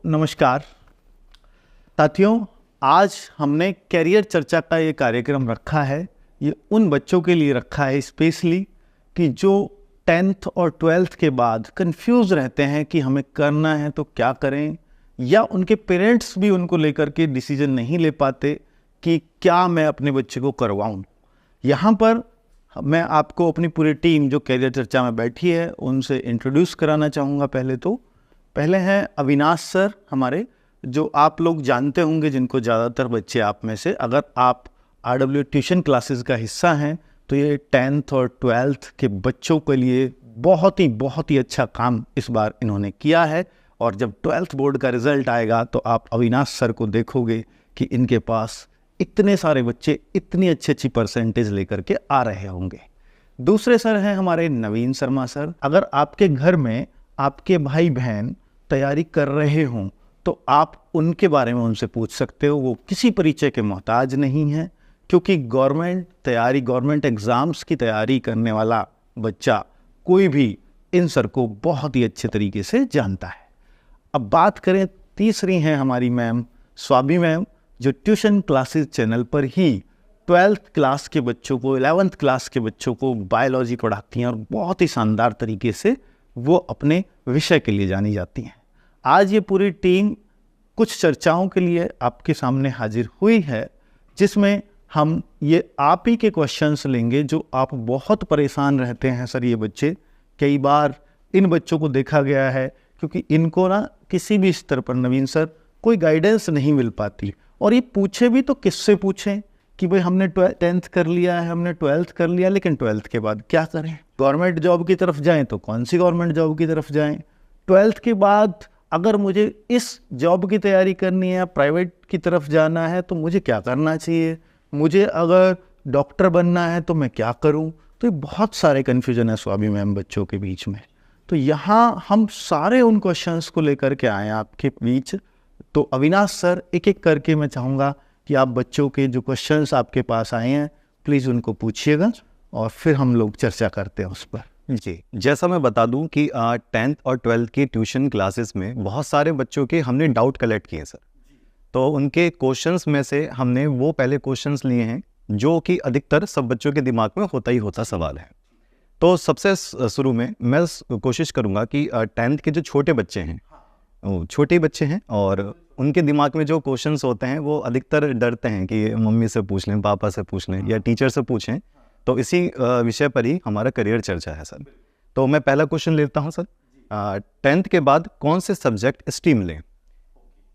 नमस्कार साथियों, आज हमने कैरियर चर्चा का ये कार्यक्रम रखा है। ये उन बच्चों के लिए रखा है स्पेशली कि जो 10th और 12th के बाद कंफ्यूज रहते हैं कि हमें करना है तो क्या करें, या उनके पेरेंट्स भी उनको लेकर के डिसीजन नहीं ले पाते कि क्या मैं अपने बच्चे को करवाऊं। यहाँ पर मैं आपको अपनी पूरी टीम जो कैरियर चर्चा में बैठी है उनसे इंट्रोड्यूस कराना चाहूँगा। पहले हैं अविनाश सर हमारे, जो आप लोग जानते होंगे, जिनको ज़्यादातर बच्चे आप में से, अगर आप RW ट्यूशन क्लासेस का हिस्सा हैं तो ये 10th और 12th के बच्चों के लिए बहुत ही अच्छा काम इस बार इन्होंने किया है। और जब 12th बोर्ड का रिज़ल्ट आएगा तो आप अविनाश सर को देखोगे कि इनके पास इतने सारे बच्चे इतनी अच्छी परसेंटेज लेकर के आ रहे होंगे। दूसरे सर हैं हमारे नवीन शर्मा सर। अगर आपके घर में आपके भाई बहन तैयारी कर रहे हों तो आप उनके बारे में उनसे पूछ सकते हो। वो किसी परिचय के मोहताज नहीं है, क्योंकि गवर्नमेंट एग्ज़ाम्स की तैयारी करने वाला बच्चा कोई भी इन सर को बहुत ही अच्छे तरीके से जानता है। अब बात करें, तीसरी हैं हमारी मैम स्वामी मैम, जो ट्यूशन क्लासेस चैनल पर ही 12th क्लास के बच्चों को, 11th क्लास के बच्चों को बायोलॉजी पढ़ाती हैं और बहुत ही शानदार तरीके से वो अपने विषय के लिए जानी जाती हैं। आज ये पूरी टीम कुछ चर्चाओं के लिए आपके सामने हाजिर हुई है, जिसमें हम ये आप ही के क्वेश्चंस लेंगे। जो आप बहुत परेशान रहते हैं सर, ये बच्चे, कई बार इन बच्चों को देखा गया है क्योंकि इनको ना किसी भी स्तर पर नवीन सर कोई गाइडेंस नहीं मिल पाती, और ये पूछे भी तो किससे पूछें कि भाई हमने 10th कर लिया है, हमने 12th कर लिया, लेकिन 12th के बाद क्या करें? गवर्नमेंट जॉब की तरफ जाएं तो कौन सी गवर्नमेंट जॉब की तरफ जाएं? 12th के बाद अगर मुझे इस जॉब की तैयारी करनी है, प्राइवेट की तरफ जाना है, तो मुझे क्या करना चाहिए? मुझे अगर डॉक्टर बनना है तो मैं क्या करूं? तो ये बहुत सारे कन्फ्यूजन है स्वामी मैम बच्चों के बीच में। तो यहाँ हम सारे उन क्वेश्चंस को लेकर के आए हैं आपके बीच। तो अविनाश सर, एक एक करके मैं चाहूँगा कि आप बच्चों के जो क्वेश्चंस आपके पास आए हैं प्लीज़ उनको पूछिएगा और फिर हम लोग चर्चा करते हैं उस पर। जी, जैसा मैं बता दूं कि 10th और 12th की ट्यूशन क्लासेस में बहुत सारे बच्चों के हमने डाउट कलेक्ट किए सर। तो उनके क्वेश्चंस में से हमने वो पहले क्वेश्चंस लिए हैं जो कि अधिकतर सब बच्चों के दिमाग में होता सवाल है। तो सबसे शुरू में मैं कोशिश करूँगा कि 10th के जो छोटे बच्चे हैं, छोटे बच्चे हैं, और उनके दिमाग में जो क्वेश्चंस होते हैं वो अधिकतर डरते हैं कि मम्मी से पूछ लें, पापा से पूछ लें या टीचर से पूछें। तो इसी विषय पर ही हमारा करियर चर्चा है सर। तो मैं पहला क्वेश्चन लेता हूं सर। 10th के बाद कौन से सब्जेक्ट स्ट्रीम लें?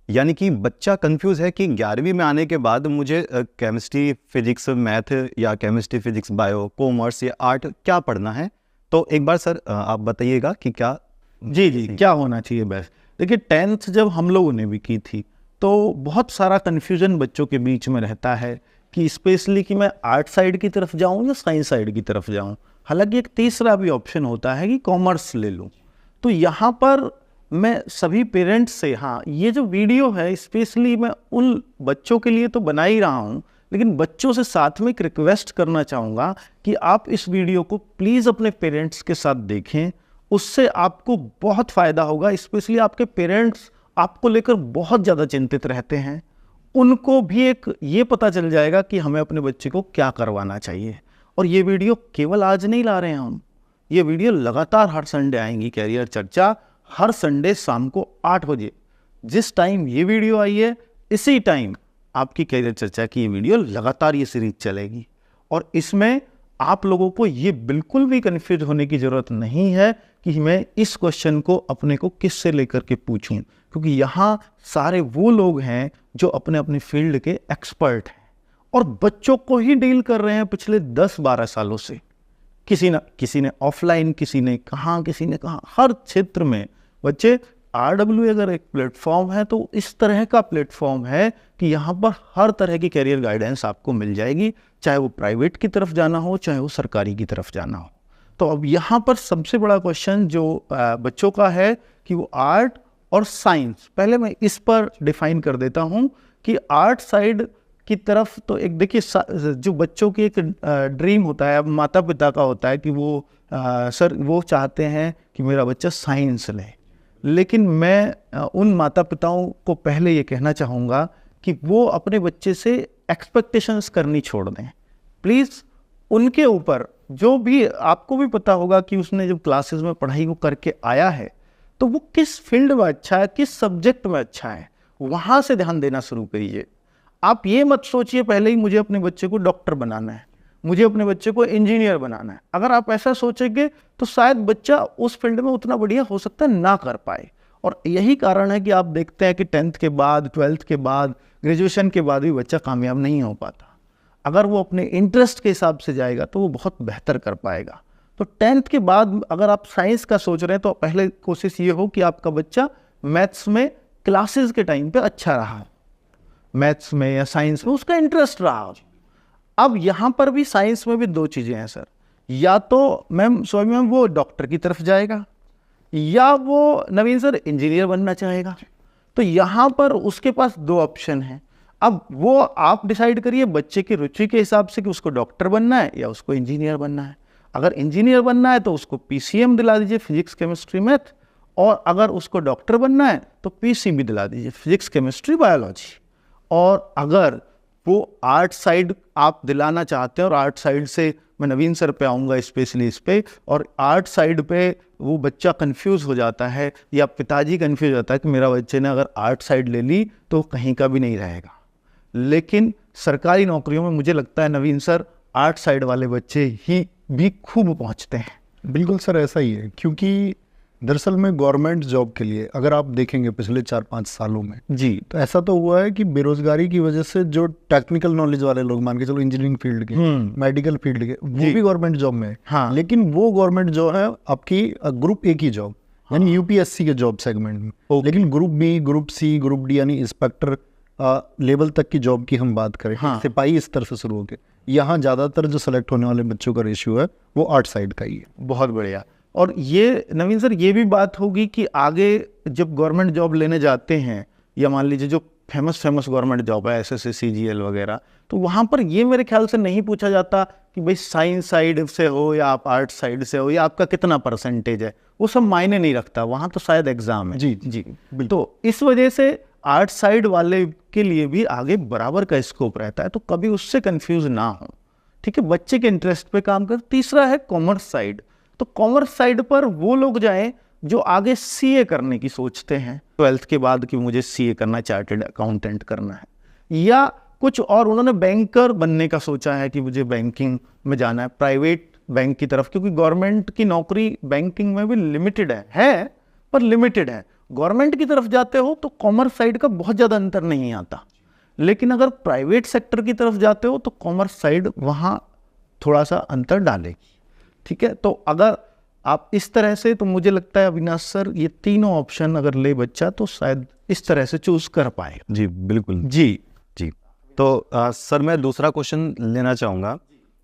यानी कि बच्चा कंफ्यूज है कि 11वीं में आने के बाद मुझे केमिस्ट्री, फिजिक्स, मैथ या केमिस्ट्री, फिजिक्स, बायो, कॉमर्स या आर्ट क्या पढ़ना है। तो एक बार सर आप बताइएगा कि क्या जी क्या होना चाहिए बेस्ट। देखिए, 10th जब हम लोगों ने भी की थी तो बहुत सारा कन्फ्यूजन बच्चों के बीच में रहता है कि स्पेशली कि मैं आर्ट साइड की तरफ जाऊं या साइंस साइड की तरफ जाऊं। हालांकि एक तीसरा भी ऑप्शन होता है कि कॉमर्स ले लूं। तो यहाँ पर मैं सभी पेरेंट्स से, हाँ, ये जो वीडियो है स्पेशली मैं उन बच्चों के लिए तो बना ही रहा हूँ, लेकिन बच्चों से साथ में एक रिक्वेस्ट करना चाहूँगा कि आप इस वीडियो को प्लीज़ अपने पेरेंट्स के साथ देखें। उससे आपको बहुत फ़ायदा होगा। स्पेशली आपके पेरेंट्स आपको लेकर बहुत ज़्यादा चिंतित रहते हैं, उनको भी एक ये पता चल जाएगा कि हमें अपने बच्चे को क्या करवाना चाहिए। और ये वीडियो केवल आज नहीं ला रहे हैं हम, ये वीडियो लगातार हर संडे आएंगी। कैरियर चर्चा हर संडे शाम को 8 बजे, जिस टाइम ये वीडियो आई है इसी टाइम आपकी कैरियर चर्चा की ये वीडियो लगातार ये सीरीज चलेगी। और इसमें आप लोगों को ये बिल्कुल भी कन्फ्यूज होने की ज़रूरत नहीं है कि मैं इस क्वेश्चन को अपने को किससे लेकर के पूछूं, क्योंकि यहाँ सारे वो लोग हैं जो अपने अपने फील्ड के एक्सपर्ट हैं और बच्चों को ही डील कर रहे हैं पिछले 10-12 सालों से। किसी ने ऑफलाइन, किसी ने कहाँ, हर क्षेत्र में बच्चे। RW अगर एक प्लेटफॉर्म है तो इस तरह का प्लेटफॉर्म है कि यहाँ पर हर तरह की कैरियर गाइडेंस आपको मिल जाएगी, चाहे वो प्राइवेट की तरफ जाना हो, चाहे वो सरकारी की तरफ जाना हो। तो अब यहाँ पर सबसे बड़ा क्वेश्चन जो बच्चों का है कि वो आर्ट और साइंस, पहले मैं इस पर डिफाइन कर देता हूँ कि आर्ट साइड की तरफ तो एक देखिए, जो बच्चों की एक ड्रीम होता है, माता पिता का होता है कि वो सर वो चाहते हैं कि मेरा बच्चा साइंस ले। लेकिन मैं उन माता पिताओं को पहले ये कहना चाहूँगा कि वो अपने बच्चे से एक्सपेक्टेशंस करनी छोड़ दें प्लीज़। उनके ऊपर जो भी, आपको भी पता होगा कि उसने जब क्लासेस में पढ़ाई वो करके आया है तो वो किस फील्ड में अच्छा है, किस सब्जेक्ट में अच्छा है, वहाँ से ध्यान देना शुरू करिए। आप ये मत सोचिए पहले ही मुझे अपने बच्चे को डॉक्टर बनाना है, मुझे अपने बच्चे को इंजीनियर बनाना है। अगर आप ऐसा सोचेंगे तो शायद बच्चा उस फील्ड में उतना बढ़िया हो सकता है ना कर पाए। और यही कारण है कि आप देखते हैं कि 10th के बाद, 12th के बाद, ग्रेजुएशन के बाद भी बच्चा कामयाब नहीं हो पाता। अगर वो अपने इंटरेस्ट के हिसाब से जाएगा तो वो बहुत बेहतर कर पाएगा। तो 10th के बाद अगर आप साइंस का सोच रहे हैं तो पहले कोशिश ये हो कि आपका बच्चा मैथ्स में क्लासेस के टाइम पे अच्छा रहा, मैथ्स में या साइंस में उसका इंटरेस्ट रहा। अब यहाँ पर भी साइंस में भी दो चीज़ें हैं सर, या तो मैम वो डॉक्टर की तरफ जाएगा या वो नवीन सर इंजीनियर बनना चाहेगा। तो यहाँ पर उसके पास दो ऑप्शन हैं। अब वो आप डिसाइड करिए बच्चे की रुचि के हिसाब से कि उसको डॉक्टर बनना है या उसको इंजीनियर बनना है। अगर इंजीनियर बनना है तो उसको पीसीएम दिला दीजिए, फिजिक्स केमिस्ट्री मैथ, और अगर उसको डॉक्टर बनना है तो पीसीबी दिला दीजिए, फिजिक्स केमिस्ट्री बायोलॉजी। और अगर वो आर्ट साइड आप दिलाना चाहते हैं, और आर्ट साइड से मैं नवीन सर पे आऊँगा स्पेशली इस पे, और आर्ट साइड पे वो बच्चा कंफ्यूज हो जाता है या पिताजी कंफ्यूज होता है कि मेरा बच्चे ने अगर आर्ट साइड ले ली तो कहीं का भी नहीं रहेगा। लेकिन सरकारी नौकरियों में मुझे लगता है नवीन सर आर्ट साइड वाले बच्चे ही भी खूब पहुंचते हैं। बिल्कुल सर, ऐसा ही है, क्योंकि दरअसल में गवर्नमेंट जॉब के लिए अगर आप देखेंगे पिछले 4-5 सालों में जी, तो ऐसा तो हुआ है कि बेरोजगारी की वजह से जो टेक्निकल नॉलेज वाले लोग, मान के चलो इंजीनियरिंग फील्ड के, मेडिकल फील्ड के, वो भी गवर्नमेंट जॉब में है। हाँ। लेकिन वो गवर्नमेंट जो है आपकी ग्रुप ए की जॉब, यानी यूपीएससी के जॉब सेगमेंट में। लेकिन group B, group C, group D यानी इंस्पेक्टर लेवल तक की जॉब की हम बात करें, सिपाही स्तर से शुरू होकर, यहाँ ज़्यादातर जो सेलेक्ट होने वाले बच्चों का रेशियो है वो आर्ट साइड का ही है। बहुत बढ़िया। और ये नवीन सर ये भी बात होगी कि आगे जब गवर्नमेंट जॉब लेने जाते हैं, या मान लीजिए जो फेमस गवर्नमेंट जॉब है एसएससी सीजीएल वगैरह, तो वहाँ पर ये मेरे ख्याल से नहीं पूछा जाता कि भाई साइंस साइड से हो या आप आर्ट साइड से हो या आपका कितना परसेंटेज है, वो सब मायने नहीं रखता, वहाँ तो शायद एग्जाम है। जी तो इस वजह से आर्ट साइड वाले के लिए भी आगे बराबर का स्कोप रहता है, तो कभी उससे कंफ्यूज ना हो। ठीक है, बच्चे के इंटरेस्ट पे काम कर। तीसरा है कॉमर्स साइड। तो कॉमर्स साइड पर वो लोग जाएं जो आगे सीए करने की सोचते हैं 12th के बाद कि मुझे सीए करना, चार्टर्ड अकाउंटेंट करना है, या कुछ और उन्होंने बैंकर बनने का सोचा है कि मुझे बैंकिंग में जाना है, प्राइवेट बैंक की तरफ, क्योंकि गवर्नमेंट की नौकरी बैंकिंग में भी लिमिटेड है पर लिमिटेड है। गवर्नमेंट की तरफ जाते हो तो कॉमर्स साइड का बहुत ज़्यादा अंतर नहीं आता, लेकिन अगर प्राइवेट सेक्टर की तरफ जाते हो तो कॉमर्स साइड वहाँ थोड़ा सा अंतर डालेगी। ठीक है, तो अगर आप इस तरह से, तो मुझे लगता है अविनाश सर ये तीनों ऑप्शन अगर ले बच्चा तो शायद इस तरह से चूज कर पाए। जी बिल्कुल जी। तो सर मैं दूसरा क्वेश्चन लेना चाहूँगा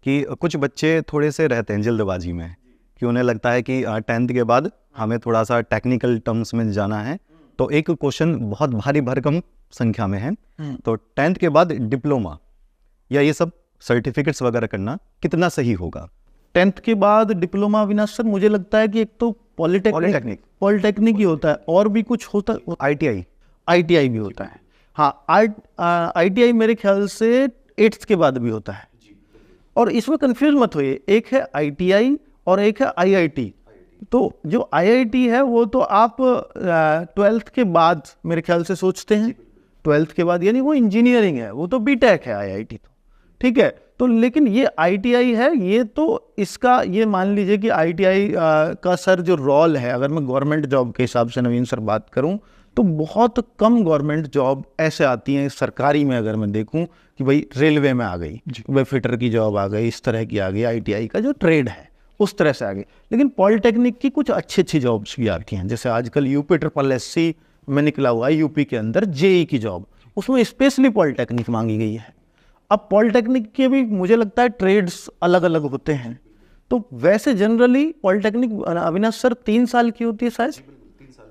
कि कुछ बच्चे थोड़े से रहते हैं जल्दबाजी में, कि उन्हें लगता है कि 10th के बाद हमें थोड़ा सा टेक्निकल टर्म्स में जाना है। तो एक क्वेश्चन बहुत भारी भरकम संख्या में है, तो 10th के बाद डिप्लोमा या ये सब सर्टिफिकेट्स वगैरह करना कितना सही होगा? 10th के बाद डिप्लोमा अविनाश सर मुझे लगता है कि एक तो पॉलिटेक्निक ही होता है, और भी कुछ होता है, आईटीआई भी होता है। हाँ, आईटीआई मेरे ख्याल से 8th के बाद भी होता है। और इसमें कंफ्यूज मत होइए, एक है आईटीआई और एक है आईआईटी। तो जो आईआईटी है वो तो आप 12th के बाद मेरे ख्याल से सोचते हैं, 12th के बाद, यानी वो इंजीनियरिंग है, वो तो बीटेक है आईआईटी तो। ठीक है, तो लेकिन ये आईटीआई है, ये तो इसका ये मान लीजिए कि आईटीआई का सर जो रोल है, अगर मैं गवर्नमेंट जॉब के हिसाब से नवीन सर बात करूं तो बहुत कम गवर्नमेंट जॉब ऐसे आती हैं सरकारी में। अगर मैं देखूं कि भाई रेलवे में आ गई, भाई फिटर की जॉब आ गई, इस तरह की आ गई, आईटीआई का जो ट्रेड है उस तरह से आ गई। लेकिन पॉलिटेक्निक की कुछ अच्छी जॉब्स भी आती हैं, जैसे आजकल यूपी SSC में निकला हुआ है यूपी के अंदर जेई की जॉब, उसमें स्पेशली पॉलिटेक्निक मांगी गई है। अब पॉलिटेक्निक के भी मुझे लगता है ट्रेड्स अलग अलग होते हैं। तो वैसे जनरली पॉलिटेक्निक अविनाश सर 3 साल की होती है, शायद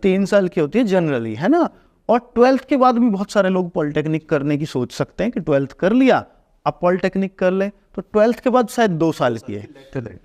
3 साल की होती है जनरली, है ना। और 12th के बाद भी बहुत सारे लोग पॉलिटेक्निक करने की सोच सकते हैं कि 12th कर लिया अब पॉलिटेक्निक कर ले, तो 12th के बाद शायद 2 साल की है।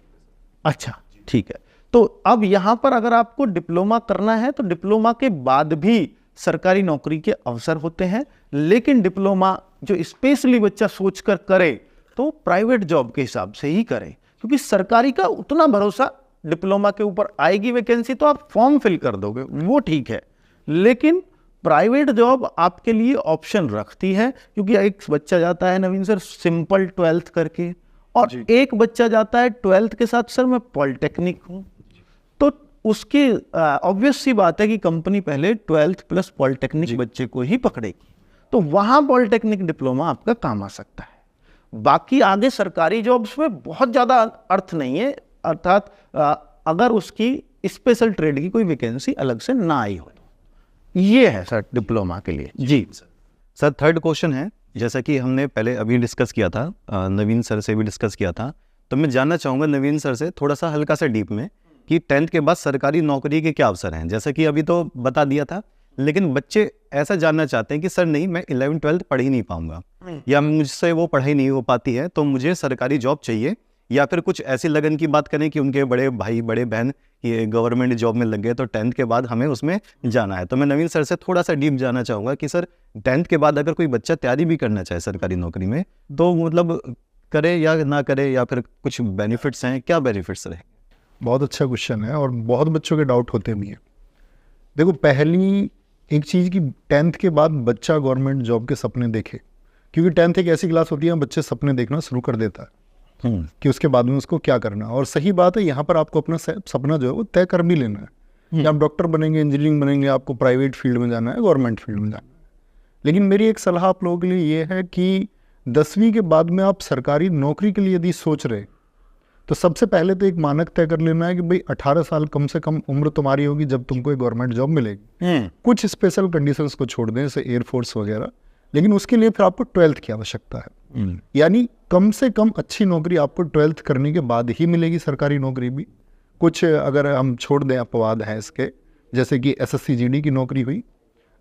अच्छा, ठीक है। तो अब यहाँ पर अगर आपको डिप्लोमा करना है तो डिप्लोमा के बाद भी सरकारी नौकरी के अवसर होते हैं, लेकिन डिप्लोमा जो स्पेशली बच्चा सोचकर करे तो प्राइवेट जॉब के हिसाब से ही करे, क्योंकि सरकारी का उतना भरोसा डिप्लोमा के ऊपर आएगी वैकेंसी तो आप फॉर्म फिल कर दोगे, वो ठीक है, लेकिन प्राइवेट जॉब आपके लिए ऑप्शन रखती है, क्योंकि एक बच्चा जाता है नवीन सर सिंपल 12th करके, और एक बच्चा जाता है 12th के साथ सर मैं पॉलिटेक्निक हूँ, तो उसकी ऑब्वियस सी बात है कि कंपनी पहले 12th प्लस पॉलिटेक्निक बच्चे को ही पकड़ेगी, तो वहाँ पॉलिटेक्निक डिप्लोमा आपका काम आ सकता है। बाकी आगे सरकारी जॉब्स में बहुत ज़्यादा अर्थ नहीं है, अर्थात अगर उसकी स्पेशल ट्रेड की कोई वैकेंसी अलग से ना आई हो, ये है सर डिप्लोमा के लिए। जी सर, थर्ड क्वेश्चन है, जैसा कि हमने पहले अभी डिस्कस किया था, नवीन सर से भी डिस्कस किया था, तो मैं जानना चाहूँगा नवीन सर से थोड़ा सा हल्का सा डीप में कि 10th के बाद सरकारी नौकरी के क्या अवसर हैं। जैसा कि अभी तो बता दिया था, लेकिन बच्चे ऐसा जानना चाहते हैं कि सर नहीं, मैं 11th-12th पढ़ ही नहीं पाऊंगा, या मुझसे वो पढ़ाई नहीं हो पाती है, तो मुझे सरकारी जॉब चाहिए, या फिर कुछ ऐसी लगन की बात करें कि उनके बड़े भाई बड़े बहन ये गवर्नमेंट जॉब में लग गए तो 10th के बाद हमें उसमें जाना है। तो मैं नवीन सर से थोड़ा सा डीप जानना चाहूँगा कि सर 10th के बाद अगर कोई बच्चा तैयारी भी करना चाहे सरकारी नौकरी में, तो मतलब करे या ना करे, या फिर कुछ बेनिफिट्स हैं, क्या बेनिफिट्स रहे? बहुत अच्छा क्वेश्चन है और बहुत बच्चों के डाउट होते भी हैं। देखो, पहली एक चीज़ कि 10th के बाद बच्चा गवर्नमेंट जॉब के सपने देखे, क्योंकि 10th एक ऐसी क्लास होती है बच्चे सपने देखना शुरू कर देता है कि उसके बाद में उसको क्या करना। और सही बात है, यहाँ पर आपको अपना सपना जो है वो तय कर भी लेना है कि आप डॉक्टर बनेंगे, इंजीनियरिंग बनेंगे, आपको प्राइवेट फील्ड में जाना है, गवर्नमेंट फील्ड में जाना है। लेकिन मेरी एक सलाह आप लोगों के लिए ये है कि 10वीं के बाद में आप सरकारी नौकरी के लिए यदि सोच रहे, तो सबसे पहले तो एक मानक तय कर लेना है कि भाई 18 साल कम से कम उम्र तुम्हारी होगी जब तुमको एक गवर्नमेंट जॉब मिलेगी। कुछ स्पेशल कंडीशंस को छोड़ दें, जैसे एयरफोर्स वगैरह, लेकिन उसके लिए फिर आपको 12th की आवश्यकता है। यानी कम से कम अच्छी नौकरी आपको 12th करने के बाद ही मिलेगी, सरकारी नौकरी भी। कुछ अगर हम छोड़ दें अपवाद हैं इसके, जैसे कि SSC GD की नौकरी हुई,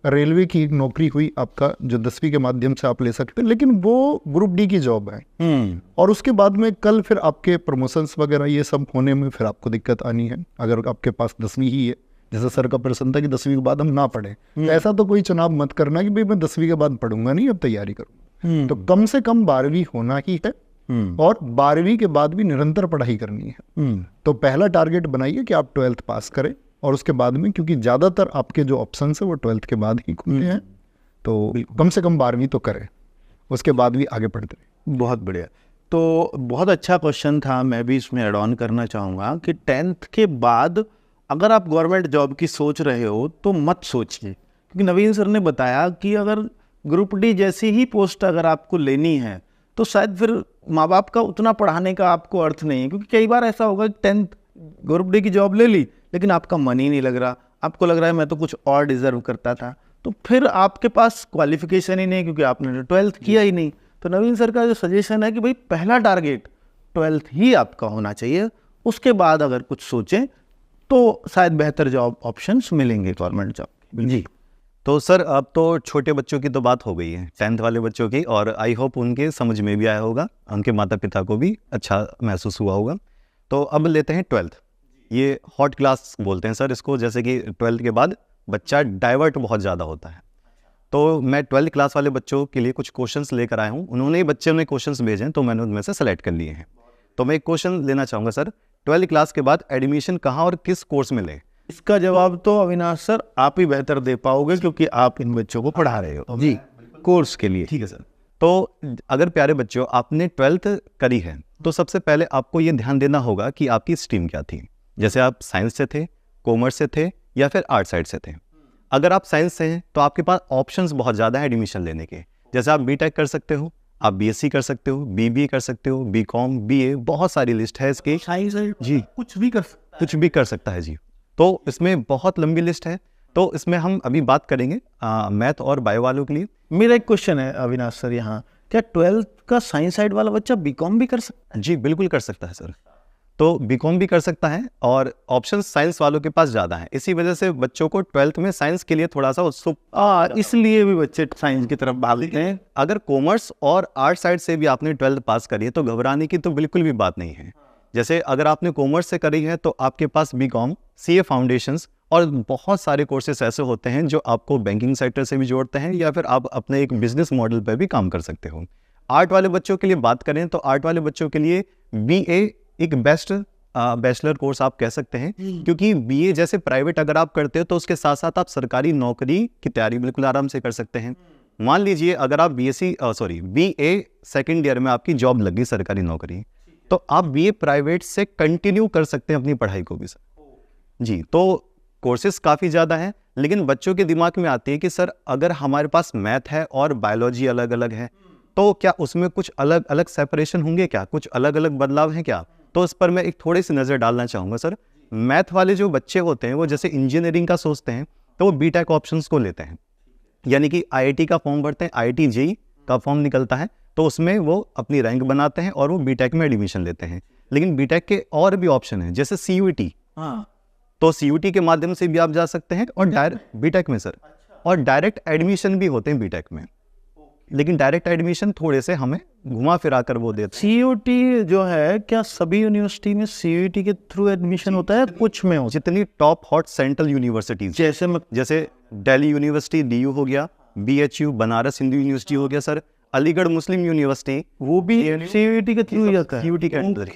रेलवे की एक नौकरी हुई आपका जो 10वीं के माध्यम से आप ले सकते हैं, लेकिन वो ग्रुप D की जॉब है। और उसके बाद में कल फिर आपके प्रमोशंस वगैरह ये सब होने में फिर आपको दिक्कत आनी है, अगर आपके पास 10वीं ही है। जैसे सर का प्रश्न था कि 10वीं के बाद हम ना पढ़ें, तो ऐसा तो कोई चुनाव मत करना कि भाई मैं 10वीं के बाद पढ़ूंगा नहीं, अब तैयारी करूंगा। तो कम से कम 12वीं होना ही है, और 12वीं के बाद भी निरंतर पढ़ाई करनी है। तो पहला टारगेट बनाइए कि आप 12th पास करें, और उसके बाद में, क्योंकि ज़्यादातर आपके जो ऑप्शन है वो 12th के बाद ही खुलते हैं, तो कम से कम 12वीं तो करें, उसके बाद भी आगे पढ़ते रहें। बहुत बढ़िया, तो बहुत अच्छा क्वेश्चन था। मैं भी इसमें एड ऑन करना चाहूँगा कि 10th के बाद अगर आप गवर्नमेंट जॉब की सोच रहे हो तो मत सोचिए, क्योंकि नवीन सर ने बताया कि अगर ग्रुप D जैसी ही पोस्ट अगर आपको लेनी है तो शायद फिर माँ बाप का उतना पढ़ाने का आपको अर्थ नहीं है, क्योंकि कई बार ऐसा होगा 10th ग्रुप D की जॉब ले ली, लेकिन आपका मन ही नहीं लग रहा, आपको लग रहा है मैं तो कुछ और डिजर्व करता था, तो फिर आपके पास क्वालिफिकेशन ही नहीं, क्योंकि आपने 12th किया ही नहीं। तो नवीन सर का जो सजेशन है कि भाई पहला टारगेट 12th ही आपका होना चाहिए, उसके बाद अगर कुछ सोचें तो शायद बेहतर जॉब ऑप्शंस मिलेंगे गवर्नमेंट जॉब। जी, तो सर अब तो छोटे बच्चों की तो बात हो गई है, 10th वाले बच्चों की, और आई होप उनके समझ में भी आया होगा, उनके माता पिता को भी अच्छा महसूस हुआ होगा। तो अब लेते हैं 12th, ये हॉट क्लास बोलते हैं सर इसको, जैसे कि 12th के बाद बच्चा डाइवर्ट बहुत ज़्यादा होता है। तो मैं 12th क्लास वाले बच्चों के लिए कुछ क्वेश्चंस लेकर आया हूँ, उन्होंने बच्चे ने क्वेश्चंस भेजे हैं, तो मैंने उनमें से सेलेक्ट कर लिए हैं। तो मैं एक क्वेश्चन लेना चाहूँगा सर, 12th क्लास के बाद एडमिशन कहाँ और किस कोर्स में लें? इसका जवाब तो अविनाश सर आप ही बेहतर दे पाओगे, क्योंकि आप इन बच्चों को पढ़ा रहे हो। जी, कोर्स के लिए। ठीक है सर। तो अगर प्यारे बच्चों आपने 12th करी है, तो सबसे पहले आपको ये ध्यान देना होगा कि आपकी स्ट्रीम क्या थी। जैसे आप साइंस से थे, कॉमर्स से थे, या फिर आर्ट साइड से थे। अगर आप साइंस से हैं तो आपके पास ऑप्शंस बहुत ज़्यादा है एडमिशन लेने के। जैसे आप BTech कर सकते हो, आप BSc कर सकते हो, BBA कर सकते हो, BCom, BA, बहुत सारी लिस्ट है इसकी। जी, कुछ भी कर सकता है जी। तो इसमें बहुत लंबी लिस्ट है, तो इसमें हम अभी बात करेंगे मैथ और बायो वालों के लिए। मेरा एक क्वेश्चन है अविनाश सर यहाँ, क्या 12th का साइंस साइड वाला बच्चा BCom भी कर सकता है? जी बिल्कुल कर सकता है सर। तो BCom भी कर सकता है, और ऑप्शन साइंस वालों के पास ज़्यादा है, इसी वजह से बच्चों को 12th में साइंस के लिए थोड़ा सा उत्सुक, इसलिए भी बच्चे साइंस की तरफ भागते हैं। अगर कॉमर्स और आर्ट साइड से भी आपने 12th पास करी है तो घबराने की तो बिल्कुल भी बात नहीं है, जैसे अगर आपने कॉमर्स से करी है तो आपके पास बीकॉम, सीए फाउंडेशंस और बहुत सारे कोर्सेज ऐसे होते हैं जो आपको बैंकिंग सेक्टर से भी जोड़ते हैं या फिर आप अपने एक बिजनेस मॉडल पर भी काम कर सकते हो। आर्ट वाले बच्चों के लिए बात करें तो आर्ट वाले बच्चों के लिए बीए एक बेस्ट बैचलर कोर्स आप कह सकते हैं, क्योंकि बीए जैसे प्राइवेट अगर आप करते हो तो उसके साथ साथ आप सरकारी नौकरी की तैयारी बिल्कुल आराम से कर सकते हैं। मान लीजिए अगर आप बीए सेकेंड ईयर में आपकी जॉब लगी सरकारी नौकरी, तो आप बीए प्राइवेट से कंटिन्यू कर सकते हैं अपनी पढ़ाई को भी सर जी। तो कोर्सेज काफ़ी ज़्यादा हैं, लेकिन बच्चों के दिमाग में आती है कि सर अगर हमारे पास मैथ है और बायोलॉजी अलग अलग है तो क्या उसमें कुछ अलग अलग सेपरेशन होंगे, क्या कुछ अलग अलग बदलाव हैं क्या? तो इस पर मैं एक थोड़ी सी नज़र डालना चाहूँगा सर। मैथ वाले जो बच्चे होते हैं वो जैसे इंजीनियरिंग का सोचते हैं तो वो बीटेक ऑप्शंस को लेते हैं, यानी कि आईआईटी का फॉर्म भरते हैं, आईआईटी जेईई का फॉर्म निकलता है तो उसमें वो अपनी रैंक बनाते हैं और वो बीटेक में एडमिशन लेते हैं। लेकिन बीटेक के और भी ऑप्शन हैं जैसे सीयूईटी, तो सीयूईटी के माध्यम से भी आप जा सकते हैं और डायरेक्ट बीटेक में सर, और डायरेक्ट एडमिशन भी होते हैं बीटेक में। लेकिन डायरेक्ट एडमिशन थोड़े से हमें घुमा फिरा कर वो देते हैं। सीयूटी जो है क्या सभी यूनिवर्सिटी में सीयूटी के थ्रू एडमिशन होता है? कुछ में होता जितनी टॉप हॉट सेंट्रल यूनिवर्सिटीज जैसे दिल्ली यूनिवर्सिटी DU हो गया, BHU बनारस हिंदू यूनिवर्सिटी हो गया सर, अलीगढ़ मुस्लिम यूनिवर्सिटी, वो भी सीयूटी के थ्रू जाता है। सीयूटी के अंदर।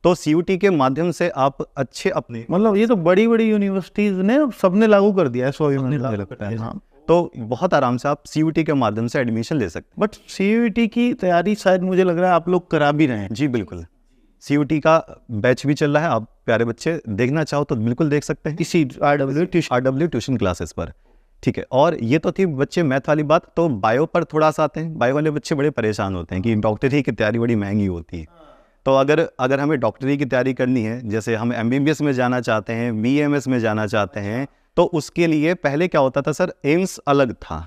तो सीयूटी के माध्यम से आप अच्छे अपने मतलब ये तो बड़ी बड़ी यूनिवर्सिटीज ने सबने लागू कर दिया है 100 हाँ। तो बहुत आराम से आप सीयूटी के माध्यम से एडमिशन ले सकते हैं। बट सीयूटी की तैयारी शायद मुझे लग रहा है आप लोग करा भी रहे हैं। जी बिल्कुल, सीयूटी का बैच भी चल रहा है, आप प्यारे बच्चे देखना चाहो तो बिल्कुल देख सकते हैं इसी RW ट्यूशन क्लासेस पर। ठीक है, और ये तो थी बच्चे मैथ वाली बात। तो बायो पर थोड़ा सा आते हैं। बायो वाले बच्चे बड़े परेशान होते हैं कि डॉक्टरी की तैयारी बड़ी महंगी होती है। तो अगर हमें डॉक्टरी की तैयारी करनी है, जैसे हम MBBS में जाना चाहते हैं, BAMS में जाना चाहते हैं, तो उसके लिए पहले क्या होता था सर, एम्स अलग था,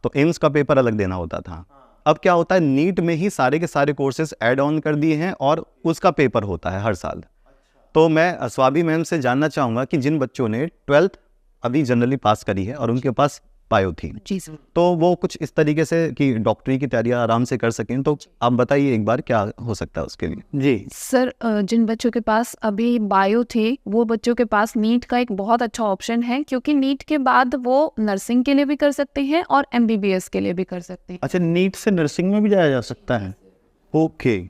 तो एम्स का पेपर अलग देना होता था। अब क्या होता है, नीट में ही सारे के सारे कोर्सेज ऐड ऑन कर दिए हैं और उसका पेपर होता है हर साल। तो मैं स्वाभी मैम से जानना चाहूँगा कि जिन बच्चों ने 12th अभी जनरली पास करी है और उनके पास बायो थी, तो वो कुछ इस तरीके से कि डॉक्टरी की तैयारी आराम से कर सकें, तो आप बताइए एक बार क्या हो सकता है उसके लिए। जी सर, जिन बच्चों के पास अभी बायो थे वो बच्चों के पास नीट का एक बहुत अच्छा ऑप्शन है, क्योंकि नीट के बाद वो नर्सिंग के लिए भी कर सकते हैं और MBBS के लिए भी कर सकते हैं। अच्छा, नीट से नर्सिंग में भी जाया जा सकता है? ओके।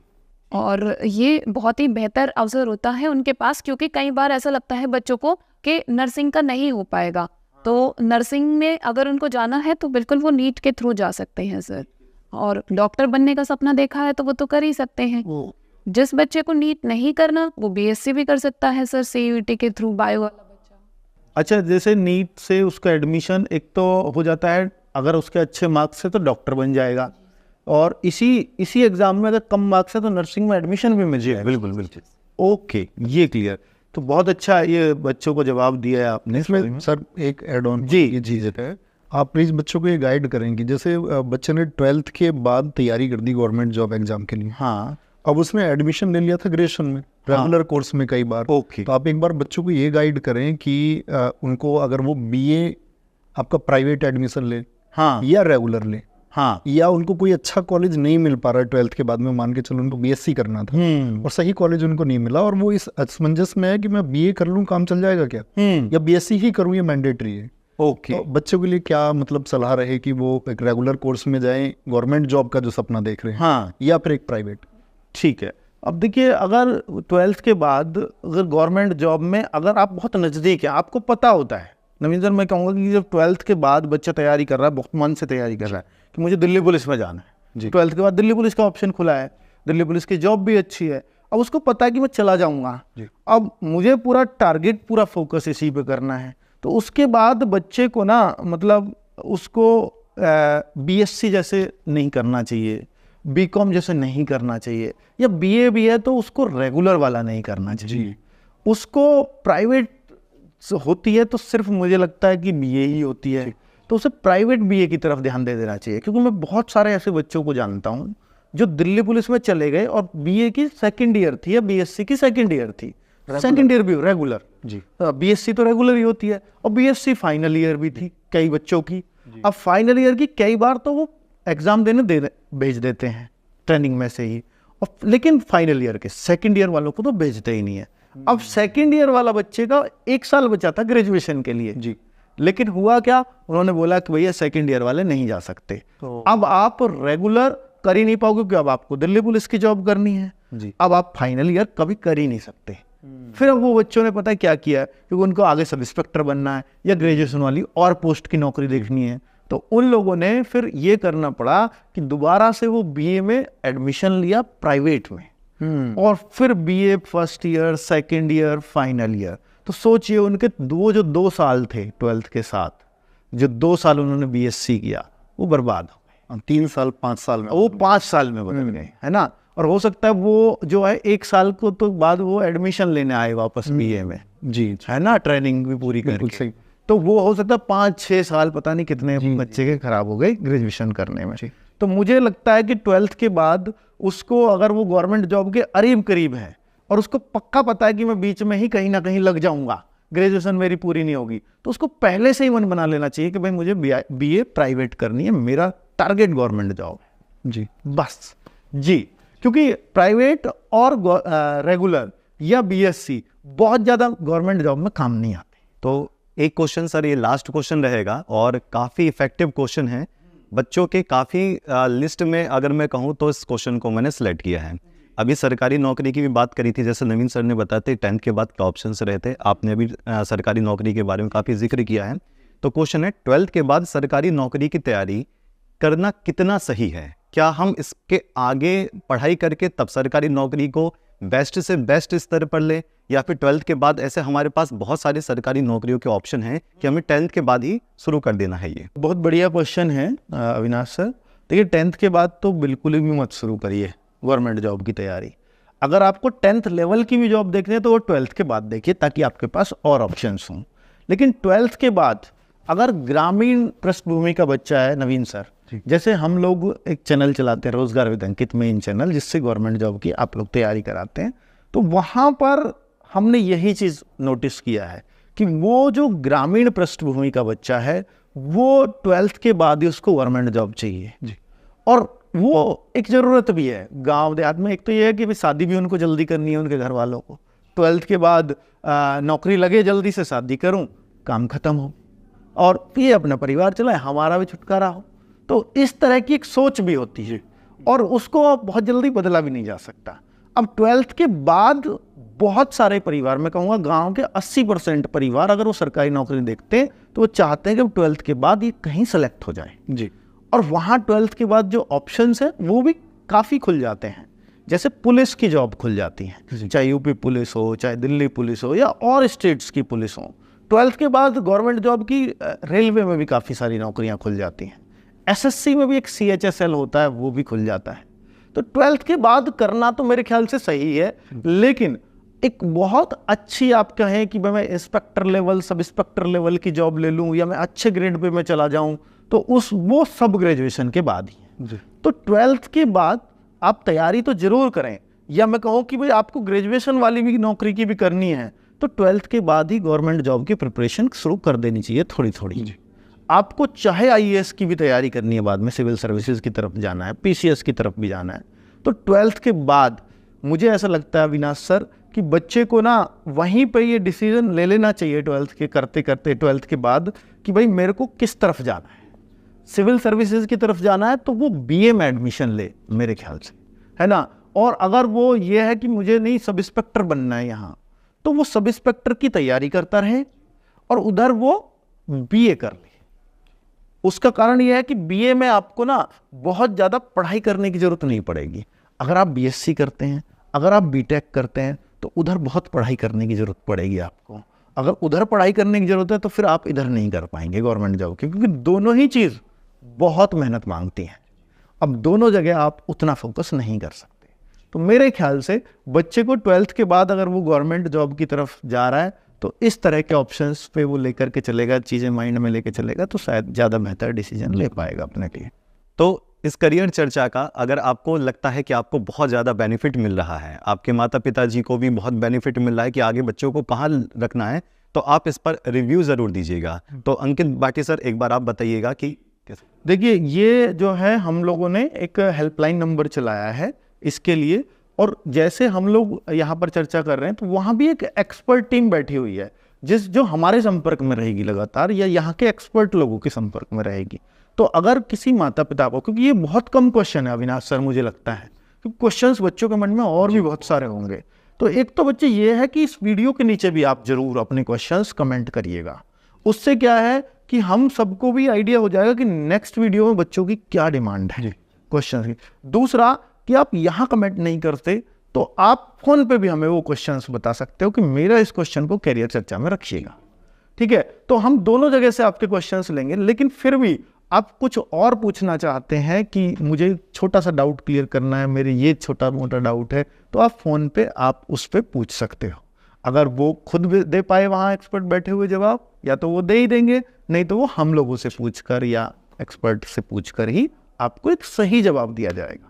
और ये बहुत ही बेहतर अवसर होता है उनके पास, क्योंकि कई बार ऐसा लगता है बच्चों को कि नर्सिंग का नहीं हो पाएगा, तो नर्सिंग में अगर उनको जाना है तो बिल्कुल वो नीट के थ्रू जा सकते हैं सर। और डॉक्टर बनने का सपना देखा है तो वो तो कर ही सकते हैं। जिस बच्चे को नीट नहीं करना वो BSc भी कर सकता है सर, CUET के थ्रू बायो वाला बच्चा। अच्छा, जैसे नीट से उसका एडमिशन एक तो हो जाता है, अगर उसके अच्छे मार्क्स है तो डॉक्टर बन जाएगा, और इसी एग्जाम में अगर कम मार्क्स है तो नर्सिंग में एडमिशन भी मिल जाएगा। बिल्कुल बिल्कुल। ओके, ये क्लियर। तो बहुत अच्छा ये बच्चों को जवाब दिया है आपने। इसमें सर एक एड ऑन जी ये चीज़ है, आप प्लीज़ बच्चों को ये गाइड करें कि जैसे बच्चे ने 12th के बाद तैयारी कर दी गवर्नमेंट जॉब एग्जाम के लिए, हाँ, अब उसमें एडमिशन ले लिया था ग्रेजुएशन में रेगुलर कोर्स में कई बार। ओके। तो आप एक बार बच्चों को ये गाइड करें कि उनको अगर वो BA आपका प्राइवेट एडमिशन ले, हाँ या रेगुलर ले, हाँ, या उनको कोई अच्छा कॉलेज नहीं मिल पा रहा है 12th के बाद में, मान के चलो उनको BSc करना था और सही कॉलेज उनको नहीं मिला, और वो इस असमंजस में है कि मैं BA कर लूँ काम चल जाएगा क्या, या BSc ही करूँ, ये मैंडेटरी है। ओके। तो बच्चों के लिए क्या मतलब सलाह रहे कि वो एक रेगुलर कोर्स में जाएं, गवर्नमेंट जॉब का जो सपना देख रहे हैं, हाँ, या फिर एक प्राइवेट? ठीक है। अब देखिए, अगर 12th के बाद अगर गवर्नमेंट जॉब में अगर आप बहुत नज़दीक है, आपको पता होता है, नवीन सर मैं कहूँगा कि जब 12th के बाद बच्चा तैयारी कर रहा है, बहुत मन से तैयारी कर रहा है कि मुझे दिल्ली पुलिस में जाना है जी, 12th के बाद दिल्ली पुलिस का ऑप्शन खुला है, दिल्ली पुलिस की जॉब भी अच्छी है, अब उसको पता है कि मैं चला जाऊँगा, अब मुझे पूरा टारगेट पूरा फोकस इसी पे करना है। तो उसके बाद बच्चे को ना मतलब उसको BSc जैसे नहीं करना चाहिए, BCom जैसे नहीं करना चाहिए, या BA भी है तो उसको रेगुलर वाला नहीं करना चाहिए। उसको प्राइवेट होती है तो सिर्फ मुझे लगता है कि BA ही होती है, तो उसे प्राइवेट BA की तरफ ध्यान दे देना चाहिए। क्योंकि मैं बहुत सारे ऐसे बच्चों को जानता हूँ जो दिल्ली पुलिस में चले गए और BA की सेकेंड ईयर थी या BSc की सेकेंड ईयर थी, सेकेंड ईयर भी रेगुलर जी, BSc तो रेगुलर ही होती है, और BSc फाइनल ईयर भी थी कई बच्चों की। अब फाइनल ईयर की कई बार तो वो एग्जाम देने भेज देते हैं ट्रेनिंग में से ही, लेकिन फाइनल ईयर के सेकंड ईयर वालों को तो भेजते ही नहीं है। अब सेकंड ईयर वाला बच्चे का 1 साल बचा था ग्रेजुएशन के लिए जी, लेकिन हुआ क्या, उन्होंने बोला कि भैया सेकंड ईयर वाले नहीं जा सकते। अब आप रेगुलर कर ही नहीं पाओगे क्योंकि अब आपको दिल्ली पुलिस की जॉब करनी है जी। अब आप फाइनल ईयर कभी कर ही नहीं सकते। फिर अब वो बच्चों ने पता है क्या किया, क्योंकि उनको आगे सब इंस्पेक्टर बनना है या ग्रेजुएशन वाली और पोस्ट की नौकरी देखनी है, तो उन लोगों ने फिर ये करना पड़ा कि दोबारा से वो बीए में एडमिशन लिया प्राइवेट में, और फिर BA first year, second year, final year. तो सोचिए उनके जो 2 साल थे 12th के साथ, जो 2 साल उन्होंने बीएससी किया वो बर्बाद हो गए। 3 साल 5 साल में वो 5 साल में बदल गए, है ना। और हो सकता है वो जो है 1 साल को तो बाद वो एडमिशन लेने आए वापस बीए में, जी, है ना, ट्रेनिंग भी पूरी बिल्कुल करके। सही। तो वो हो सकता है 5-6 साल पता नहीं कितने बच्चे के खराब हो गए ग्रेजुएशन करने में। तो मुझे लगता है कि 12th के बाद उसको अगर वो गवर्नमेंट जॉब के करीब है और उसको पक्का पता है कि मैं बीच में ही कहीं ना कहीं लग जाऊंगा, ग्रेजुएशन मेरी पूरी नहीं होगी, तो उसको पहले से ही मन बना लेना चाहिए कि भाई मुझे बीए प्राइवेट करनी है, मेरा टारगेट गवर्नमेंट जॉब है जी, बस जी। क्योंकि प्राइवेट और रेगुलर या बीएससी बहुत ज़्यादा गवर्नमेंट जॉब में काम नहीं आते। तो एक क्वेश्चन सर, ये लास्ट क्वेश्चन रहेगा और काफ़ी इफेक्टिव क्वेश्चन है बच्चों के, काफ़ी लिस्ट में अगर मैं कहूँ तो इस क्वेश्चन को मैंने सेलेक्ट किया है। अभी सरकारी नौकरी की भी बात करी थी, जैसे नवीन सर ने बताया थे 10th के बाद क्या ऑप्शंस रहते, आपने अभी सरकारी नौकरी के बारे में काफ़ी जिक्र किया है। तो क्वेश्चन है 12th के बाद सरकारी नौकरी की तैयारी करना कितना सही है? क्या हम इसके आगे पढ़ाई करके तब सरकारी नौकरी को बेस्ट से बेस्ट स्तर पर ले, या फिर 12th के बाद ऐसे हमारे पास बहुत सारे सरकारी नौकरियों के ऑप्शन हैं कि हमें 10th के बाद ही शुरू कर देना है? ये बहुत बढ़िया क्वेश्चन है अविनाश सर। देखिए 10th के बाद तो बिल्कुल भी मत शुरू करिए गवर्नमेंट जॉब की तैयारी। अगर आपको 10th लेवल की भी जॉब देखनी है तो वो 12th के बाद देखिए, ताकि आपके पास और ऑप्शंस हों। लेकिन 12th के बाद अगर ग्रामीण पृष्ठभूमि का बच्चा है, नवीन सर, जैसे हम लोग एक चैनल चलाते हैं रोजगार विद अंकित, मेन चैनल, जिससे गवर्नमेंट जॉब की आप लोग तैयारी कराते हैं, तो वहाँ पर हमने यही चीज़ नोटिस किया है कि वो जो ग्रामीण पृष्ठभूमि का बच्चा है वो 12th के बाद ही उसको गवर्नमेंट जॉब चाहिए जी। और वो एक ज़रूरत भी है गांव देहात में। एक तो ये है कि शादी भी उनको जल्दी करनी है उनके घर वालों को, 12th के बाद नौकरी लगे, जल्दी से शादी करूं, काम खत्म हो और ये अपना परिवार चलाए, हमारा भी छुटकारा हो। तो इस तरह की एक सोच भी होती है और उसको बहुत जल्दी बदला भी नहीं जा सकता। अब 12th के बाद बहुत सारे परिवार, मैं कहूँगा गांव के 80% परिवार, अगर वो सरकारी नौकरी देखते हैं तो वो चाहते हैं कि 12th के बाद ये कहीं सेलेक्ट हो जाए जी। और वहाँ 12th के बाद जो ऑप्शंस हैं वो भी काफ़ी खुल जाते हैं। जैसे पुलिस की जॉब खुल जाती है, चाहे यूपी पुलिस हो, चाहे दिल्ली पुलिस हो या और स्टेट्स की पुलिस हो। 12th के बाद गवर्नमेंट जॉब की रेलवे में भी काफ़ी सारी नौकरियाँ खुल जाती हैं। एसएससी में भी एक CHSL होता है, वो भी खुल जाता है। तो 12th के बाद करना तो मेरे ख्याल से सही है, लेकिन एक बहुत अच्छी आप कहें कि मैं inspector level, sub inspector level की जॉब ले लूँ या मैं अच्छे ग्रेड पे मैं चला जाऊँ, तो वो सब ग्रेजुएशन के बाद ही है। तो 12th के बाद आप तैयारी तो जरूर करें, या मैं कहूँ कि भाई आपको ग्रेजुएशन वाली भी नौकरी की भी करनी है तो 12th के बाद ही गवर्नमेंट जॉब की प्रिपरेशन शुरू कर देनी चाहिए थोड़ी थोड़ी। आपको चाहे IAS की भी तैयारी करनी है, बाद में सिविल सर्विसेज की तरफ जाना है, PCS की तरफ भी जाना है, तो 12th के बाद मुझे ऐसा लगता है अविनाश सर कि बच्चे को ना वहीं पे ये डिसीजन ले लेना चाहिए 12th के करते करते 12th के बाद कि भाई मेरे को किस तरफ जाना है। सिविल सर्विसेज की तरफ जाना है तो वो BA में एडमिशन ले मेरे ख्याल से, है ना। और अगर वो ये है कि मुझे नहीं सब इंस्पेक्टर बनना है यहाँ, तो वो सब इंस्पेक्टर की तैयारी करता रहे और उधर वो BA कर ले। उसका कारण यह है कि BA में आपको ना बहुत ज़्यादा पढ़ाई करने की ज़रूरत नहीं पड़ेगी। अगर आप BSc करते हैं, अगर आप BTech करते हैं, तो उधर बहुत पढ़ाई करने की ज़रूरत पड़ेगी आपको। अगर उधर पढ़ाई करने की ज़रूरत है तो फिर आप इधर नहीं कर पाएंगे गवर्नमेंट जॉब की, क्योंकि दोनों ही चीज़ बहुत मेहनत मांगती हैं। अब दोनों जगह आप उतना फोकस नहीं कर सकते। तो मेरे ख्याल से बच्चे को 12th के बाद अगर वो गवर्नमेंट जॉब की तरफ जा रहा है तो इस तरह के ऑप्शंस पे वो लेकर के चलेगा, चीज़ें माइंड में लेके चलेगा, तो शायद ज़्यादा बेहतर डिसीजन ले पाएगा अपने लिए। तो इस करियर चर्चा का अगर आपको लगता है कि आपको बहुत ज़्यादा बेनिफिट मिल रहा है, आपके माता पिता जी को भी बहुत बेनिफिट मिल रहा है कि आगे बच्चों को कहाँ रखना है, तो आप इस पर रिव्यू ज़रूर दीजिएगा। तो अंकित भाटी सर, एक बार आप बताइएगा कि कैसे। देखिए, ये जो है हम लोगों ने एक हेल्पलाइन नंबर चलाया है इसके लिए। और जैसे हम लोग यहाँ पर चर्चा कर रहे हैं तो वहाँ भी एक एक्सपर्ट टीम बैठी हुई है जो हमारे संपर्क में रहेगी लगातार, या यहाँ के एक्सपर्ट लोगों के संपर्क में रहेगी। तो अगर किसी माता पिता को, क्योंकि ये बहुत कम क्वेश्चन है अविनाश सर मुझे लगता है, क्योंकि क्वेश्चंस बच्चों के मन में और भी बहुत सारे होंगे, तो एक तो बच्चे ये है कि इस वीडियो के नीचे भी आप जरूर अपने क्वेश्चंस कमेंट करिएगा। उससे क्या है कि हम सबको भी आइडिया हो जाएगा कि नेक्स्ट वीडियो में बच्चों की क्या डिमांड है क्वेश्चन की। दूसरा कि आप यहाँ कमेंट नहीं करते तो आप फोन पे भी हमें वो क्वेश्चंस बता सकते हो कि मेरा इस क्वेश्चन को कैरियर चर्चा में रखिएगा, ठीक है। तो हम दोनों जगह से आपके क्वेश्चंस लेंगे, लेकिन फिर भी आप कुछ और पूछना चाहते हैं कि मुझे छोटा सा डाउट क्लियर करना है, मेरे ये छोटा मोटा डाउट है, तो आप फ़ोन पे आप उस पर पूछ सकते हो। अगर वो खुद भी दे पाए वहाँ एक्सपर्ट बैठे हुए जवाब, या तो वो दे ही देंगे, नहीं तो वो हम लोगों से पूछकर या एक्सपर्ट से पूछकर ही आपको एक सही जवाब दिया जाएगा।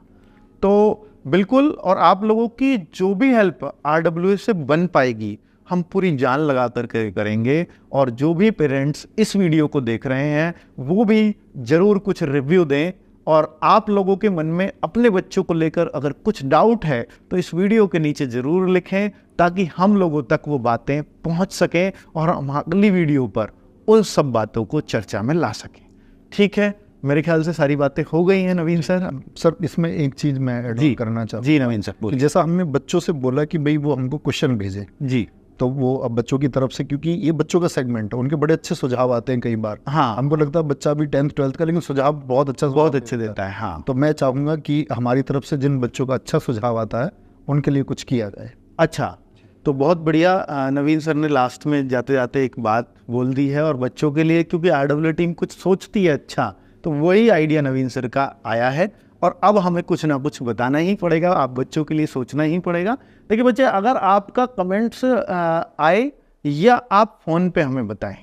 तो बिल्कुल, और आप लोगों की जो भी हेल्प RWA से बन पाएगी हम पूरी जान लगा कर के करेंगे। और जो भी पेरेंट्स इस वीडियो को देख रहे हैं वो भी ज़रूर कुछ रिव्यू दें, और आप लोगों के मन में अपने बच्चों को लेकर अगर कुछ डाउट है तो इस वीडियो के नीचे ज़रूर लिखें, ताकि हम लोगों तक वो बातें पहुंच सकें और हम अगली वीडियो पर उन सब बातों को चर्चा में ला सकें। ठीक है, मेरे ख्याल से सारी बातें हो गई हैं नवीन सर। सर इसमें एक चीज़ मैं ऐड करना चाहता हूँ। जी नवीन सर बोलिए। जैसा हमने बच्चों से बोला कि भाई वो हमको क्वेश्चन भेजे, जी, तो वो अब बच्चों की तरफ से, क्योंकि ये बच्चों का सेगमेंट है, उनके बड़े अच्छे सुझाव आते हैं कई बार। हाँ, हमको लगता है बच्चा भी 10th 12th का, लेकिन सुझाव बहुत अच्छे देता है। हाँ, तो मैं चाहूँगा कि हमारी तरफ से जिन बच्चों का अच्छा सुझाव आता है उनके लिए कुछ किया जाए। अच्छा, तो बहुत बढ़िया। नवीन सर ने लास्ट में जाते जाते एक बात बोल दी है, और बच्चों के लिए क्योंकि RWA टीम कुछ सोचती है अच्छा, तो वही आइडिया नवीन सर का आया है, और अब हमें कुछ ना कुछ बताना ही पड़ेगा, आप बच्चों के लिए सोचना ही पड़ेगा। देखिए बच्चे, अगर आपका कमेंट्स आए या आप फ़ोन पे हमें बताएं,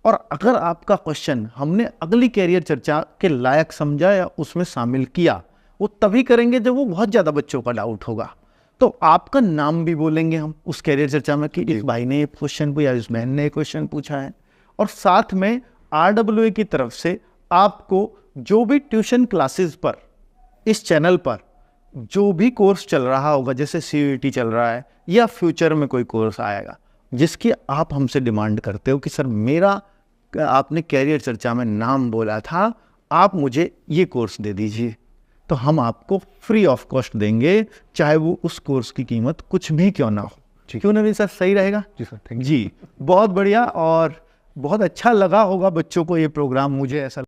और अगर आपका क्वेश्चन हमने अगली कैरियर चर्चा के लायक समझा या उसमें शामिल किया, वो तभी करेंगे जब वो बहुत ज़्यादा बच्चों का डाउट होगा। तो आपका नाम भी बोलेंगे हम उस कैरियर चर्चा में कि इस भाई ने ये क्वेश्चन पूछा, इस बहन ने ये क्वेश्चन पूछा है। और साथ में RWA की तरफ से आपको जो भी ट्यूशन क्लासेस पर इस चैनल पर जो भी कोर्स चल रहा होगा, जैसे CUET चल रहा है या फ्यूचर में कोई कोर्स आएगा जिसकी आप हमसे डिमांड करते हो कि सर मेरा आपने कैरियर चर्चा में नाम बोला था, आप मुझे ये कोर्स दे दीजिए, तो हम आपको फ्री ऑफ कॉस्ट देंगे, चाहे वो उस कोर्स की कीमत कुछ भी क्यों ना हो। क्यों नवीन सर, सही रहेगा? जी सर, थैंक यू। जी, बहुत बढ़िया, और बहुत अच्छा लगा होगा बच्चों को ये प्रोग्राम, मुझे ऐसा